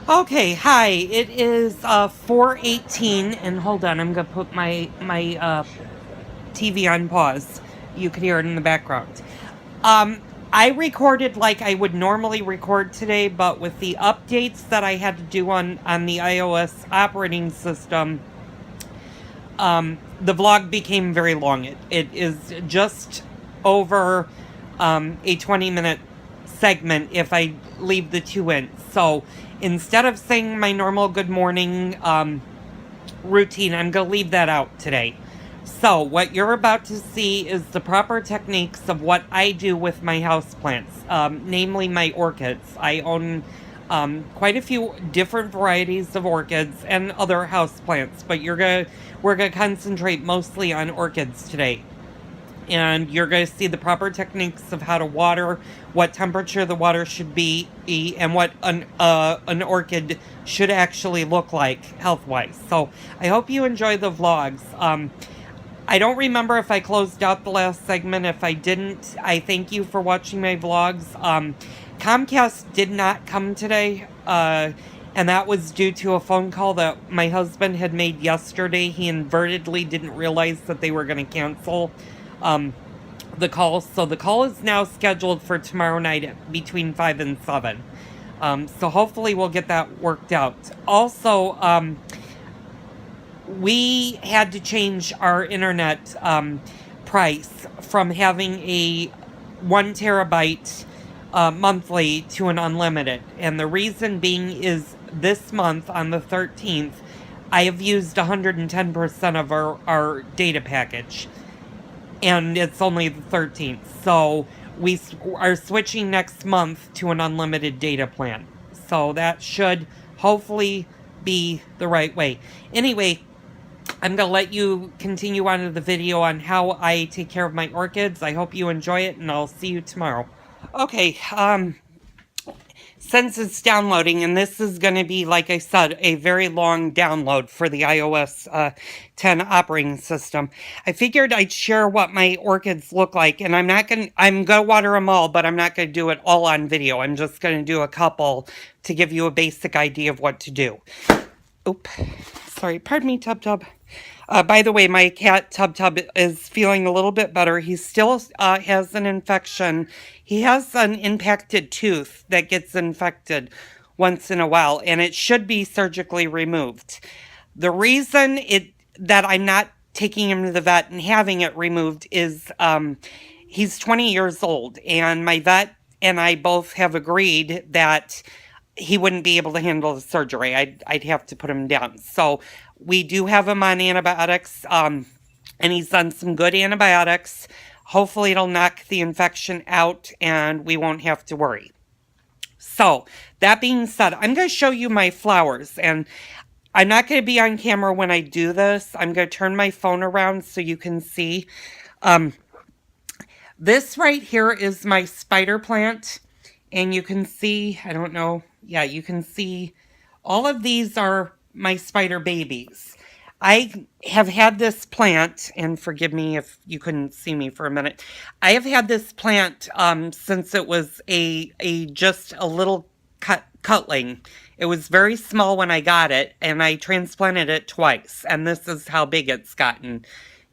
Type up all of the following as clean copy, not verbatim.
Okay, hi. It is 4:18, and hold on, I'm gonna put my TV on pause. You can hear it in the background. Um, I recorded like I would normally record today, but with the updates that I had to do on the iOS operating system, the vlog became very long. It is just over a 20-minute segment if I leave the two in. So instead of saying my normal good morning routine, I'm going to leave that out today. So what you're about to see is the proper techniques of what I do with my houseplants, namely my orchids. I own quite a few different varieties of orchids and other houseplants, but we're gonna concentrate mostly on orchids today. And you're going to see the proper techniques of how to water, what temperature the water should be, and what an orchid should actually look like health wise. So I hope you enjoy the vlogs. I don't remember if I closed out the last segment. If I didn't, I thank you for watching my vlogs. Comcast did not come today, and that was due to a phone call that my husband had made yesterday. He inadvertently didn't realize that they were going to cancel um, the call. So the call is now scheduled for tomorrow night at between 5 and 7. So hopefully we'll get that worked out. Also, we had to change our internet price from having a 1 terabyte monthly to an unlimited. And the reason being is this month on the 13th, I have used 110% of our data package. And it's only the 13th. So we are switching next month to an unlimited data plan. So that should hopefully be the right way. Anyway, I'm going to let you continue on to the video on how I take care of my orchids. I hope you enjoy it, and I'll see you tomorrow. Okay, since it's downloading, and this is going to be, like I said, a very long download for the iOS 10 operating system, I figured I'd share what my orchids look like, and I'm going to water them all, but I'm not going to do it all on video. I'm just going to do a couple to give you a basic idea of what to do. Oop, sorry, pardon me, Tub Tub. By the way, my cat Tub Tub is feeling a little bit better. He still has an infection. He has an impacted tooth that gets infected once in a while, and it should be surgically removed. The reason that I'm not taking him to the vet and having it removed is he's 20 years old, and my vet and I both have agreed that he wouldn't be able to handle the surgery. I'd have to put him down. So we do have him on antibiotics, and he's on some good antibiotics. Hopefully it'll knock the infection out and we won't have to worry. So that being said, I'm going to show you my flowers, and I'm not going to be on camera when I do this. I'm going to turn my phone around so you can see. This right here is my spider plant, and you can see, I don't know, yeah, you can see all of these are my spider babies. I have had this plant, and forgive me if you couldn't see me for a minute. I have had this plant since it was a just a little cutling. It was very small when I got it, and I transplanted it twice, and this is how big it's gotten.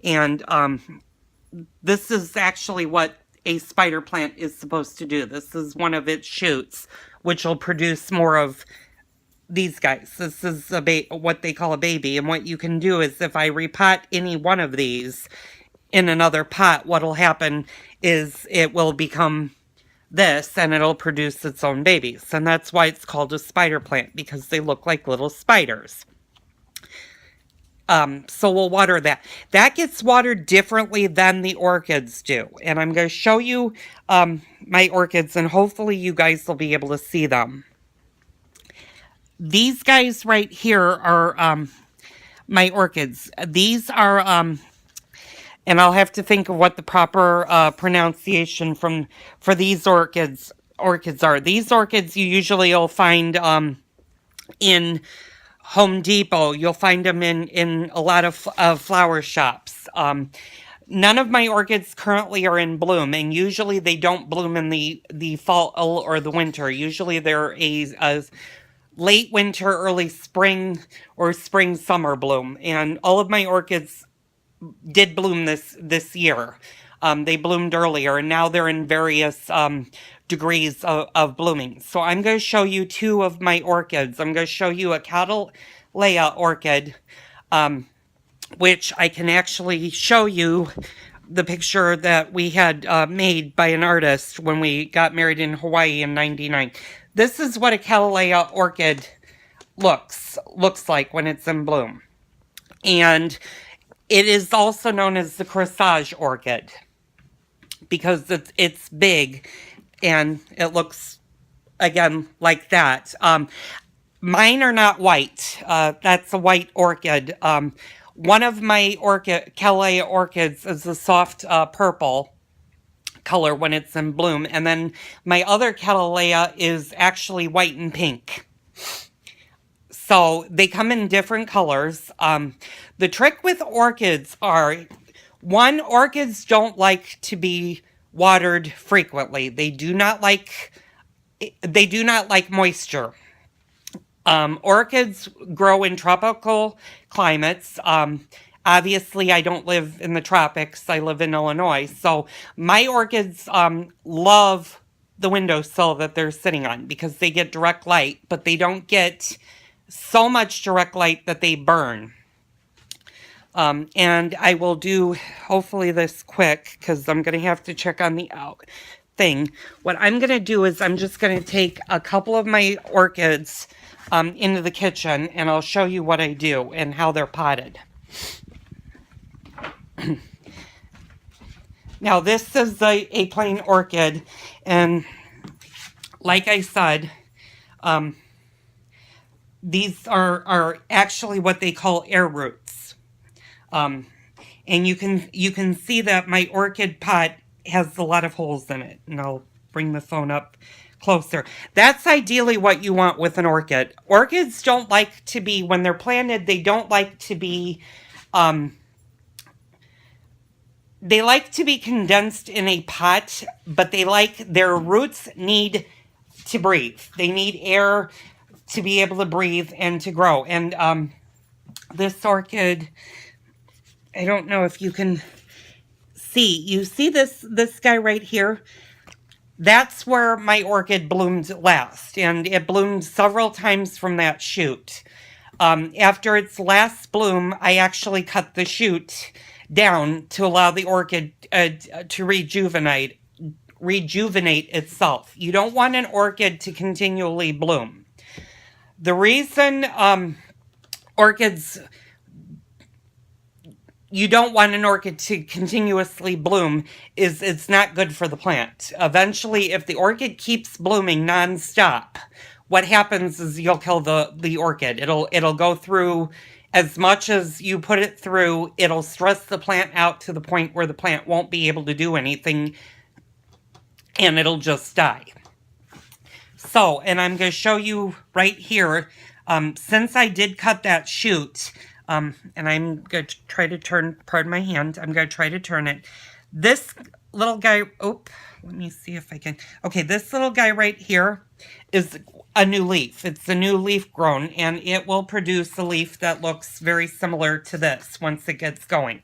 And this is actually what a spider plant is supposed to do. This is one of its shoots, which will produce more of these guys. This is what they call a baby. And what you can do is if I repot any one of these in another pot, what'll happen is it will become this, and it'll produce its own babies. And that's why it's called a spider plant, because they look like little spiders. So we'll water that. That gets watered differently than the orchids do. And I'm going to show you my orchids, and hopefully you guys will be able to see them. These guys right here are my orchids. These are, and I'll have to think of what the proper pronunciation for these orchids are. These orchids you usually will find in Home Depot. You'll find them in a lot of flower shops. None of my orchids currently are in bloom, and usually they don't bloom in the fall or the winter. Usually they're late winter, early spring, or spring summer bloom. And all of my orchids did bloom this year. They bloomed earlier, and now they're in various degrees of blooming. So I'm going to show you two of my orchids. I'm going to show you a Cattleya orchid, which I can actually show you the picture that we had made by an artist when we got married in Hawaii in '99. This is what a Cattleya orchid looks like when it's in bloom. And it is also known as the corsage orchid because it's big and it looks, again, like that. Mine are not white. That's a white orchid. One of my Cattleya orchids is a soft purple color when it's in bloom. And then my other Cattleya is actually white and pink. So they come in different colors. The trick with orchids are, one, orchids don't like to be watered frequently. They do not like moisture. Orchids grow in tropical climates. Obviously, I don't live in the tropics. I live in Illinois. So my orchids love the windowsill that they're sitting on because they get direct light, but they don't get so much direct light that they burn. And I will do, hopefully, this quick because I'm going to have to check on the thing. What I'm going to do is I'm just going to take a couple of my orchids into the kitchen, and I'll show you what I do and how they're potted. Now, this is a plain orchid, and like I said, these are actually what they call air roots. And you can see that my orchid pot has a lot of holes in it. And I'll bring the phone up closer. That's ideally what you want with an orchid. Orchids don't like to be, when they're planted, they don't like to be, they like to be condensed in a pot, but their roots need to breathe. They need air to be able to breathe and to grow. And this orchid, I don't know if you can see. You see this guy right here? That's where my orchid bloomed last, and it bloomed several times from that shoot. After its last bloom, I actually cut the shoot down to allow the orchid to rejuvenate itself. You don't want an orchid to continually bloom. The reason you don't want an orchid to continuously bloom is it's not good for the plant. Eventually, if the orchid keeps blooming nonstop, what happens is you'll kill the orchid. It'll go through as much as you put it through. It'll stress the plant out to the point where the plant won't be able to do anything, and it'll just die. So, and I'm going to show you right here, since I did cut that shoot, and I'm going to try to turn, pardon my hand, I'm going to try to turn it. This little guy, let me see if I can. Okay, this little guy right here is a new leaf. It's a new leaf grown, and it will produce a leaf that looks very similar to this once it gets going.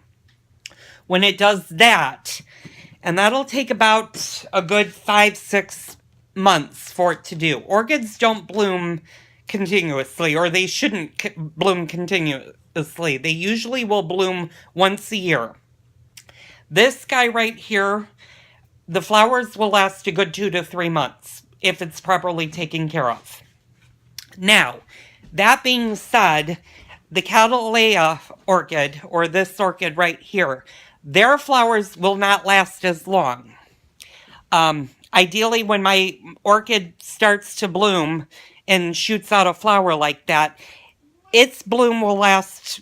When it does that, and that'll take about a good 5-6 months for it to do. Orchids don't bloom continuously, or they shouldn't bloom continuously. They usually will bloom once a year. This guy right here, the flowers will last a good 2 to 3 months if it's properly taken care of. Now, that being said, the Cattleya orchid, or this orchid right here, their flowers will not last as long. Ideally, when my orchid starts to bloom and shoots out a flower like that, its bloom will last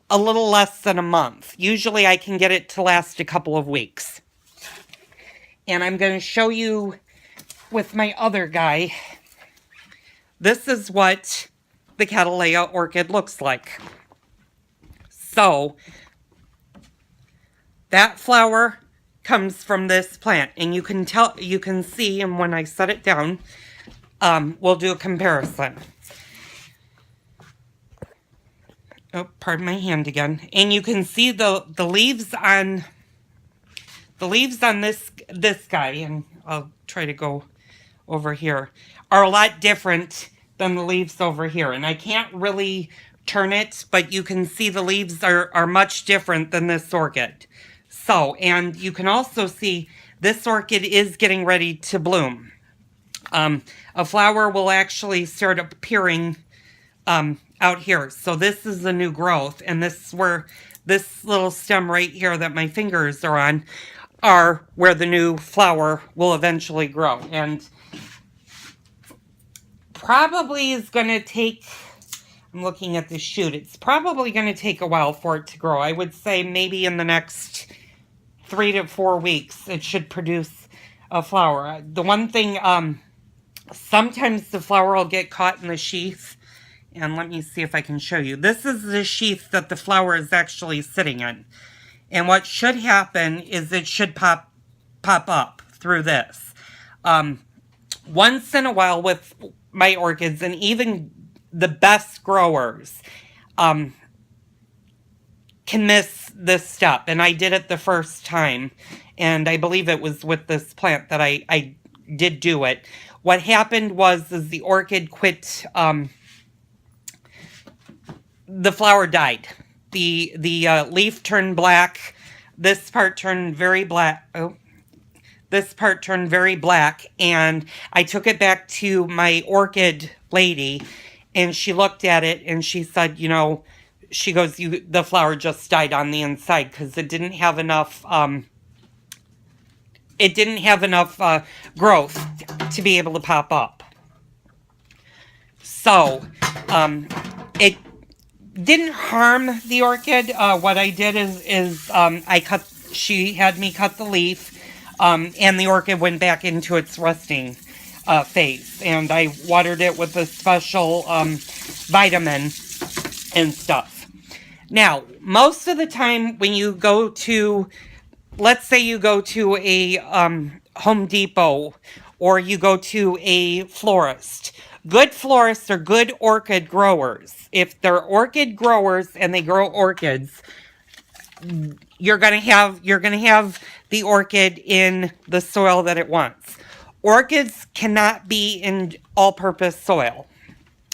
a little less than a month. Usually I can get it to last a couple of weeks. And I'm going to show you with my other guy. This is what the Cattleya orchid looks like. So, that flower comes from this plant, and you can see, and when I set it down, we'll do a comparison. Oh, pardon my hand again. And you can see the leaves on this guy, and I'll try to go over here, are a lot different than the leaves over here. And I can't really turn it, but you can see the leaves are much different than this orchid. So, and you can also see this orchid is getting ready to bloom. A flower will actually start appearing out here. So this is the new growth, and this is where this little stem right here that my fingers are on are where the new flower will eventually grow. And probably is going to take, I'm looking at the shoot, it's probably going to take a while for it to grow. I would say maybe in the next 3 to 4 weeks it should produce a flower. The one thing, sometimes the flower will get caught in the sheath. And let me see if I can show you. This is the sheath that the flower is actually sitting in. And what should happen is it should pop up through this. Once in a while with my orchids, and even the best growers can miss this step. And I did it the first time. And I believe it was with this plant that I did do it. What happened was the orchid quit... the flower died. The leaf turned black. This part turned very black. Oh, this part turned very black. And I took it back to my orchid lady, and she looked at it and she said, you know, she goes, the flower just died on the inside because it didn't have enough. It didn't have enough growth to be able to pop up. So, it didn't harm the orchid. What I did is she had me cut the leaf, and the orchid went back into its resting phase. And I watered it with a special vitamin and stuff. Now, most of the time when you go to, let's say you go to a Home Depot, or you go to a florist, good florists are good orchid growers. If they're orchid growers and they grow orchids, you're gonna have the orchid in the soil that it wants. Orchids cannot be in all-purpose soil.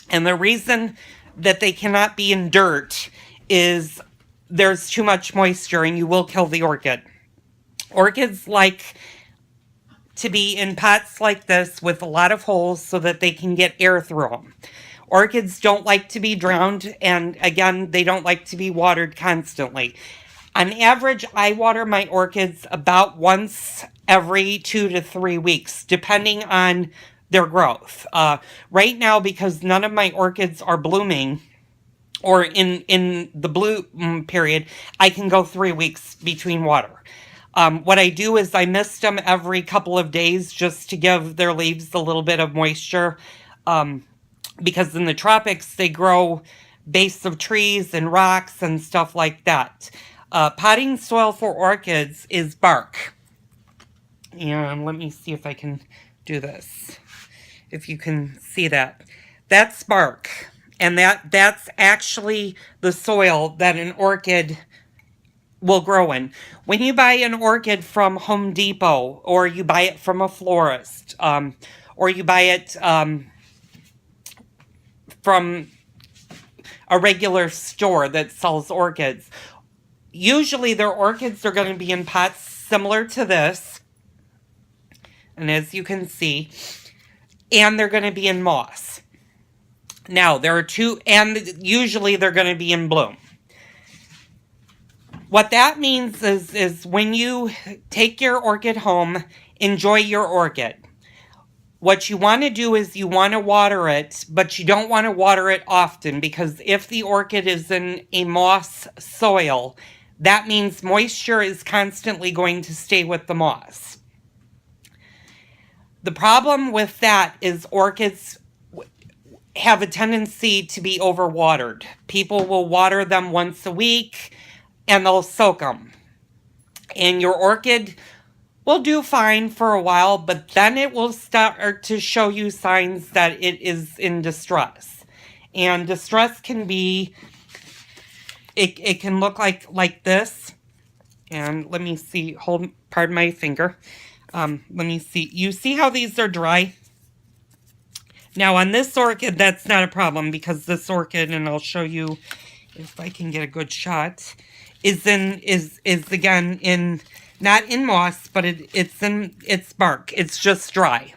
And the reason that they cannot be in dirt is there's too much moisture and you will kill the orchid. Orchids like to be in pots like this with a lot of holes so that they can get air through them. Orchids don't like to be drowned, and again, they don't like to be watered constantly. On average, I water my orchids about once every 2 to 3 weeks, depending on their growth. Right now, because none of my orchids are blooming, or in the bloom period, I can go 3 weeks between water. What I do is I mist them every couple of days just to give their leaves a little bit of moisture. Because in the tropics, they grow base of trees and rocks and stuff like that. Potting soil for orchids is bark. And let me see if I can do this. If you can see that. That's bark. And that's actually the soil that an orchid will grow in. When you buy an orchid from Home Depot, or you buy it from a florist, or you buy it from a regular store that sells orchids, usually their orchids are going to be in pots similar to this, and as you can see, and they're going to be in moss. Now, there are two, and usually they're going to be in bloom. What that means is when you take your orchid home, enjoy your orchid. What you want to do is you want to water it, but you don't want to water it often, because if the orchid is in a moss soil, that means moisture is constantly going to stay with the moss. The problem with that is orchids have a tendency to be overwatered. People will water them once a week, and they'll soak them. And your orchid will do fine for a while, but then it will start to show you signs that it is in distress. And distress can be, it can look like this. And let me see, pardon my finger. Let me see. You see how these are dry? Now on this orchid, that's not a problem because this orchid, and I'll show you if I can get a good shot, is again in, not in moss, but it's in its bark. It's just dry.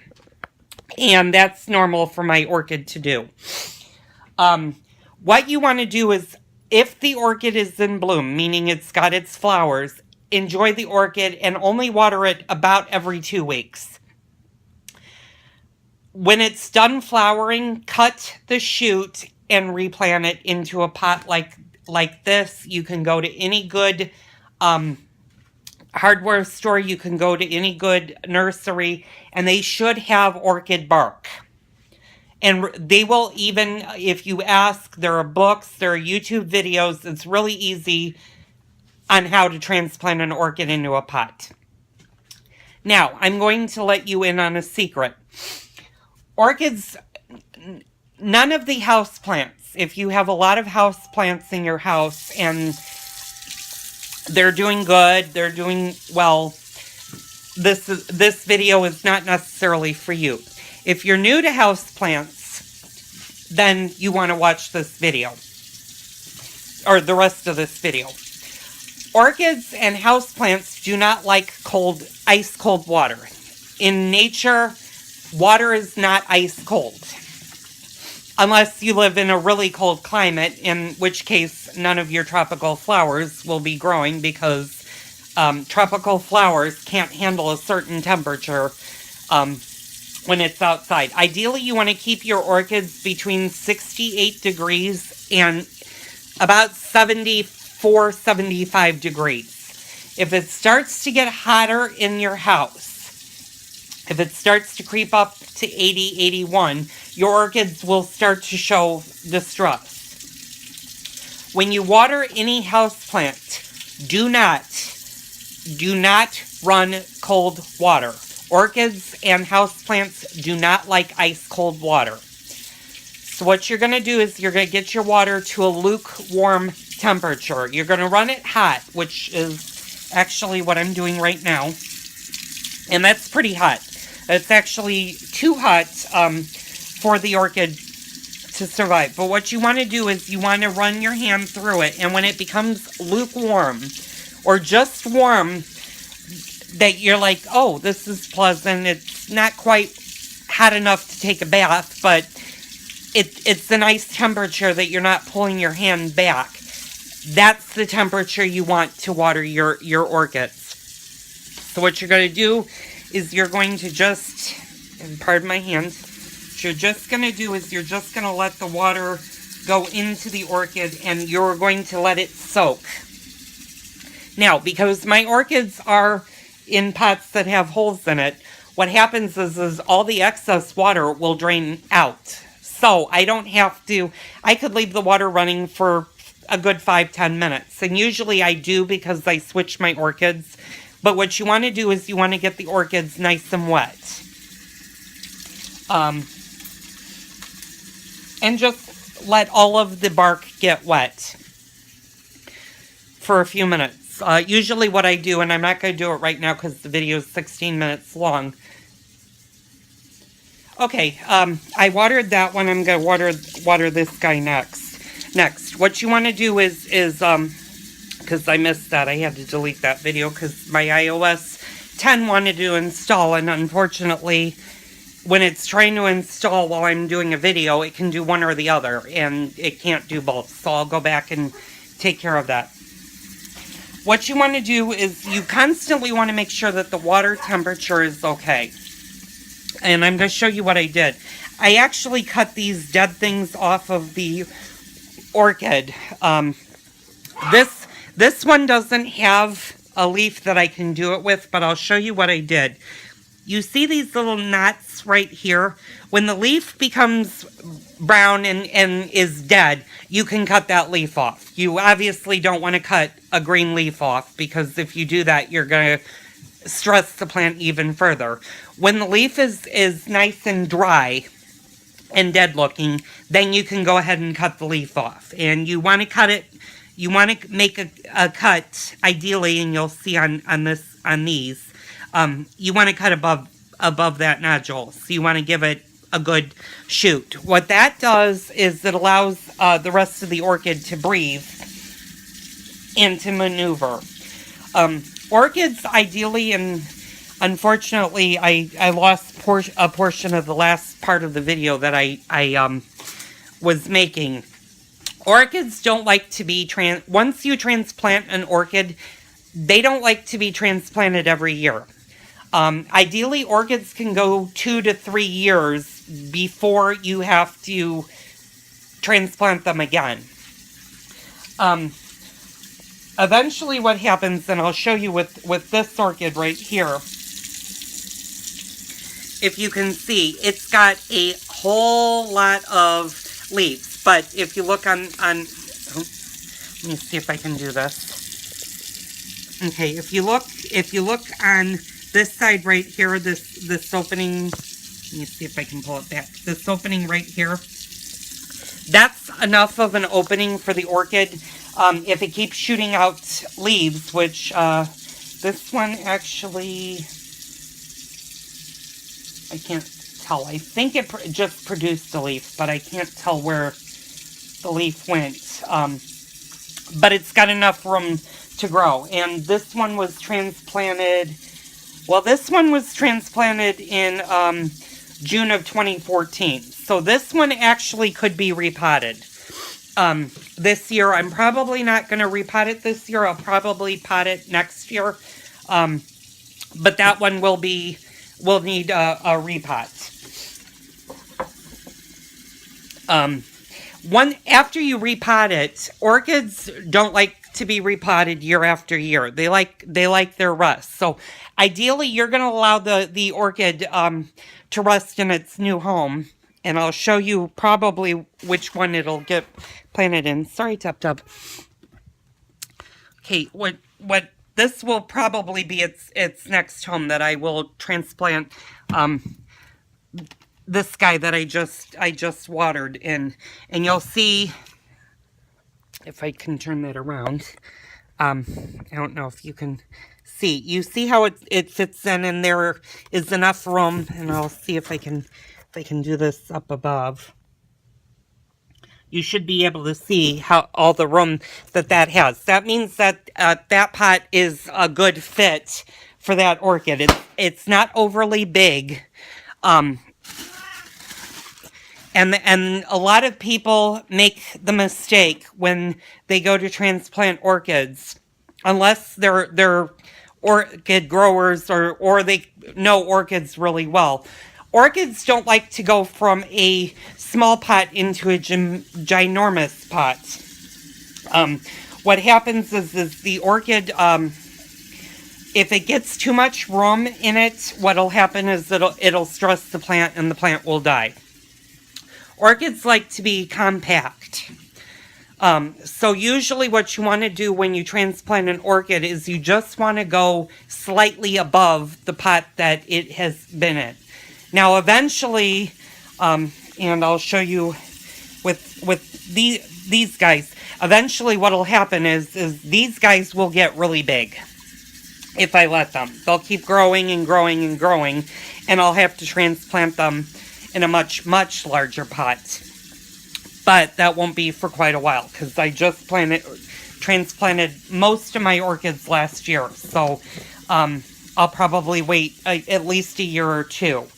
And that's normal for my orchid to do. What you want to do is, if the orchid is in bloom, meaning it's got its flowers, enjoy the orchid and only water it about every 2 weeks. When it's done flowering, cut the shoot and replant it into a pot like this. You can go to any good hardware store. You can go to any good nursery, and they should have orchid bark. And they will even, if you ask, there are books, there are YouTube videos. It's really easy on how to transplant an orchid into a pot. Now, I'm going to let you in on a secret. Orchids, none of the house plants, if you have a lot of house plants in your house and they're doing good, they're doing well, this video is not necessarily for you. If you're new to houseplants, then you want to watch this video, or the rest of this video. Orchids and houseplants do not like ice cold water. In nature, water is not ice cold. Unless you live in a really cold climate, in which case none of your tropical flowers will be growing because tropical flowers can't handle a certain temperature when it's outside. Ideally, you want to keep your orchids between 68 degrees and about 74, 75 degrees. If it starts to get hotter in your house, if it starts to creep up to 80, 81, your orchids will start to show distress. When you water any houseplant, do not run cold water. Orchids and houseplants do not like ice cold water. So what you're going to do is you're going to get your water to a lukewarm temperature. You're going to run it hot, which is actually what I'm doing right now. And that's pretty hot. It's actually too hot for the orchid to survive. But what you want to do is you want to run your hand through it. And when it becomes lukewarm or just warm, that you're like, oh, this is pleasant. It's not quite hot enough to take a bath, but it's a nice temperature that you're not pulling your hand back. That's the temperature you want to water your orchids. So what you're going to do is you're going to just, and pardon my hand, what you're just going to do is you're just going to let the water go into the orchid and you're going to let it soak. Now, because my orchids are in pots that have holes in it, what happens is all the excess water will drain out. So I don't have to, I could leave the water running for a good 5-10 minutes. And usually I do because I switch my orchids. But what you want to do is you want to get the orchids nice and wet. And just let all of the bark get wet for a few minutes. Usually what I do, and I'm not going to do it right now because the video is 16 minutes long. Okay, I watered that one. I'm going to water this guy next. What you want to do is because I missed that. I had to delete that video because my iOS 10 wanted to install, and unfortunately, when it's trying to install while I'm doing a video, it can do one or the other, and it can't do both. So I'll go back and take care of that. What you want to do is you constantly want to make sure that the water temperature is okay. And I'm going to show you what I did. I actually cut these dead things off of the orchid. This one doesn't have a leaf that I can do it with, but I'll show you what I did. You see these little knots right here? When the leaf becomes brown and is dead, you can cut that leaf off. You obviously don't want to cut a green leaf off because if you do that, you're going to stress the plant even further. When the leaf is nice and dry and dead looking, then you can go ahead and cut the leaf off. And you want to cut it, you want to make a cut, ideally, and you'll see on these, you want to cut above that nodule. So you want to give it a good shoot. What that does is it allows the rest of the orchid to breathe and to maneuver. Orchids, ideally, and unfortunately, I lost a portion of the last part of the video that I was making. Orchids don't like to be once you transplant an orchid, they don't like to be transplanted every year. Ideally, orchids can go 2 to 3 years before you have to transplant them again. Eventually what happens, and I'll show you with this orchid right here, if you can see, it's got a whole lot of leaves. But if you look on let me see if I can do this. Okay, if you look on this side right here, this opening, let me see if I can pull it back. This opening right here, that's enough of an opening for the orchid. If it keeps shooting out leaves, which this one actually, I can't tell. I think it just produced a leaf, but I can't tell where the leaf went. But it's got enough room to grow. And this one was transplanted, well, this one was transplanted in June of 2014. So this one actually could be repotted. This year, I'm probably not going to repot it this year. I'll probably pot it next year. But that one will need a repot. After you repot it, orchids don't like to be repotted year after year. They like their rest. So ideally, you're going to allow the orchid to rest in its new home. And I'll show you probably which one it'll get planted in. Sorry, Tub. Okay, what this will probably be its next home that I will transplant. This guy that I just watered in, and you'll see if I can turn that around. I don't know if you can see. You see how it fits in, and there is enough room. And I'll see if I can do this up above. You should be able to see how all the room that has. That means that that pot is a good fit for that orchid. It's not overly big. And a lot of people make the mistake when they go to transplant orchids, unless they're orchid growers or they know orchids really well. Orchids don't like to go from a small pot into a ginormous pot. What happens is the orchid, if it gets too much room in it, what'll happen is it'll stress the plant and the plant will die. Orchids like to be compact. So usually what you want to do when you transplant an orchid is you just want to go slightly above the pot that it has been in. Now eventually, and I'll show you with these guys, eventually what'll happen is these guys will get really big if I let them. They'll keep growing and growing and growing, and I'll have to transplant them in a much, much larger pot. But that won't be for quite a while, because I just transplanted most of my orchids last year. So I'll probably wait at least a year or two.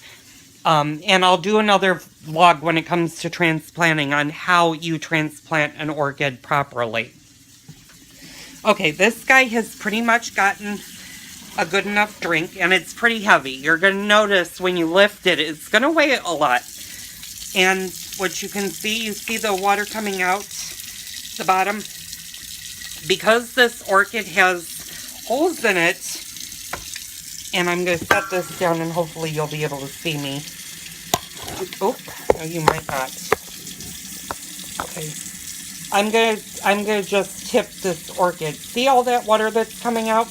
And I'll do another vlog when it comes to transplanting on how you transplant an orchid properly. Okay, this guy has pretty much gotten a good enough drink, and it's pretty heavy. You're going to notice when you lift it, it's going to weigh a lot. And what you can see, you see the water coming out the bottom. Because this orchid has holes in it, and I'm going to set this down and hopefully you'll be able to see me. Oh, no, you might not. Okay. I'm gonna just tip this orchid. See all that water that's coming out?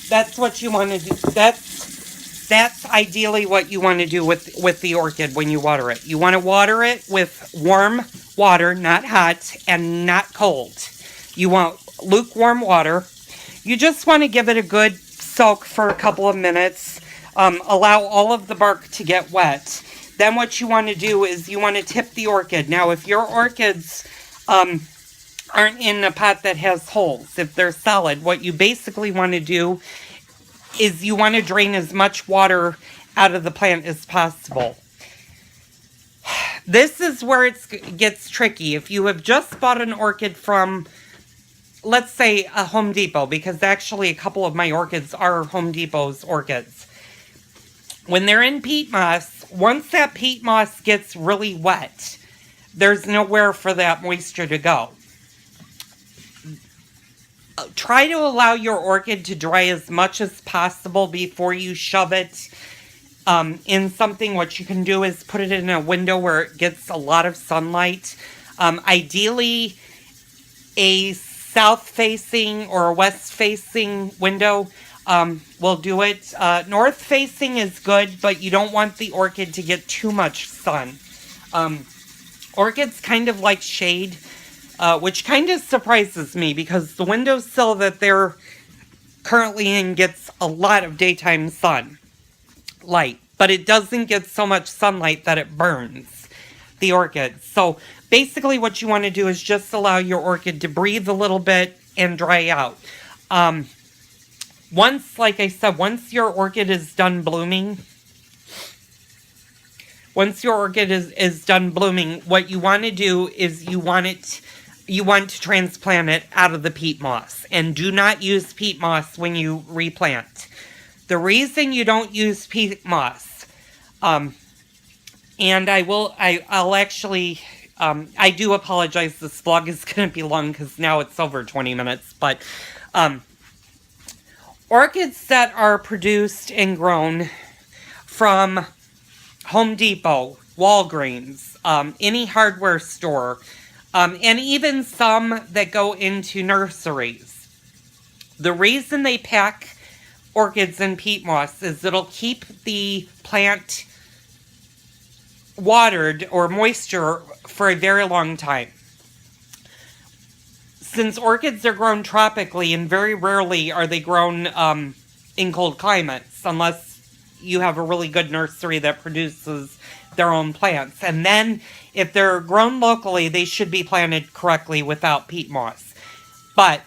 That's what you want to do. That's ideally what you want to do with the orchid when you water it. You want to water it with warm water, not hot and not cold. You want lukewarm water. You just want to give it a good soak for a couple of minutes. Allow all of the bark to get wet. Then what you want to do is you want to tip the orchid. Now, if your orchids aren't in a pot that has holes, if they're solid, what you basically want to do is you want to drain as much water out of the plant as possible. This is where it gets tricky. If you have just bought an orchid from, let's say, a Home Depot, because actually a couple of my orchids are Home Depot's orchids. When they're in peat moss, once that peat moss gets really wet, there's nowhere for that moisture to go. Try to allow your orchid to dry as much as possible before you shove it in something. What you can do is put it in a window where it gets a lot of sunlight. Ideally, a south-facing or a west-facing window will do it. North-facing is good, but you don't want the orchid to get too much sun. Orchids kind of like shade. Which kind of surprises me because the windowsill that they're currently in gets a lot of daytime light, but it doesn't get so much sunlight that it burns the orchid. So basically what you want to do is just allow your orchid to breathe a little bit and dry out. Like I said, once your orchid is done blooming, what you want to do is you want to transplant it out of the peat moss. And do not use peat moss when you replant. The reason you don't use peat moss, and I'll actually, I do apologize, this vlog is going to be long because now it's over 20 minutes, but orchids that are produced and grown from Home Depot, Walgreens, any hardware store, and even some that go into nurseries. The reason they pack orchids in peat moss is it'll keep the plant watered or moisture for a very long time. Since orchids are grown tropically, and very rarely are they grown in cold climates, unless you have a really good nursery that produces their own plants. And then, if they're grown locally, they should be planted correctly without peat moss. But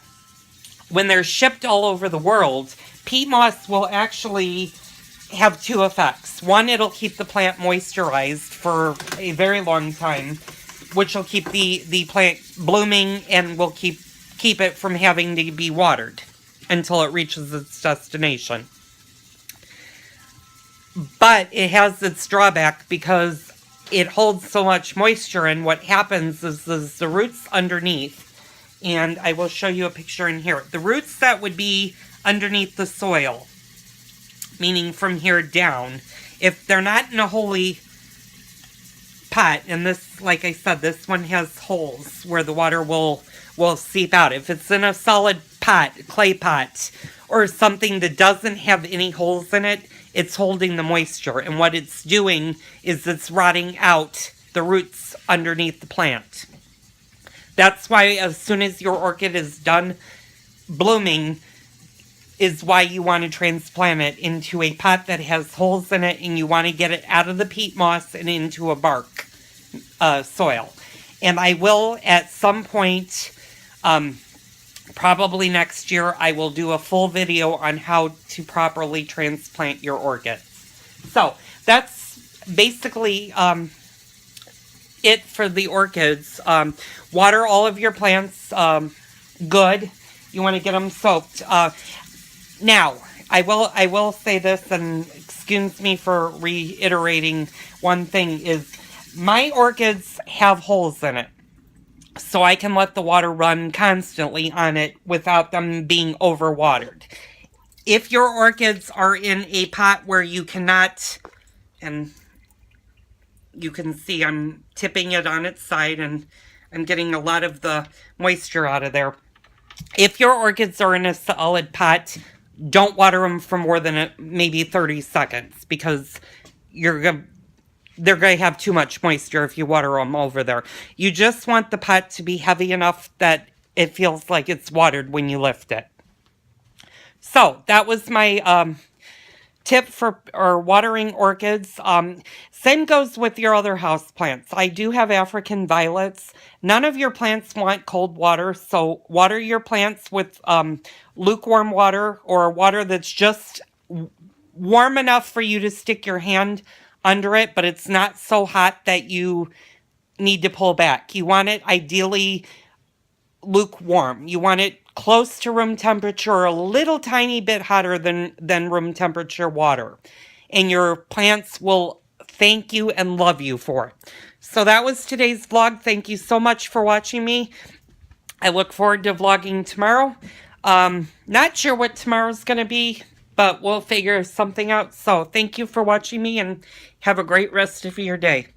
when they're shipped all over the world, peat moss will actually have two effects. One, it'll keep the plant moisturized for a very long time, which will keep the plant blooming and will keep it from having to be watered until it reaches its destination. But it has its drawback because it holds so much moisture, and what happens is the roots underneath, and I will show you a picture in here. The roots that would be underneath the soil, meaning from here down, if they're not in a holy pot, and this, like I said, this one has holes where the water will seep out. If it's in a solid pot, clay pot, or something that doesn't have any holes in it, it's holding the moisture, and what it's doing is it's rotting out the roots underneath the plant. That's why as soon as your orchid is done blooming is why you want to transplant it into a pot that has holes in it, and you want to get it out of the peat moss and into a bark soil. And I will, at some point, probably next year, I will do a full video on how to properly transplant your orchids. So, that's basically it for the orchids. Water all of your plants good. You want to get them soaked. Now, I will say this, and excuse me for reiterating one thing, is my orchids have holes in it. So I can let the water run constantly on it without them being overwatered. If your orchids are in a pot where you cannot, and you can see I'm tipping it on its side and I'm getting a lot of the moisture out of there. If your orchids are in a solid pot, don't water them for more than maybe 30 seconds because they're going to have too much moisture if you water them over there. You just want the pot to be heavy enough that it feels like it's watered when you lift it. So that was my tip for watering orchids. Same goes with your other house plants. I do have African violets. None of your plants want cold water, so water your plants with lukewarm water or water that's just warm enough for you to stick your hand under it, but it's not so hot that you need to pull back. You want it ideally lukewarm. You want it close to room temperature or a little tiny bit hotter than room temperature water. And your plants will thank you and love you for it. So that was today's vlog. Thank you so much for watching me. I look forward to vlogging tomorrow. Not sure what tomorrow's going to be, but we'll figure something out. So thank you for watching me and have a great rest of your day.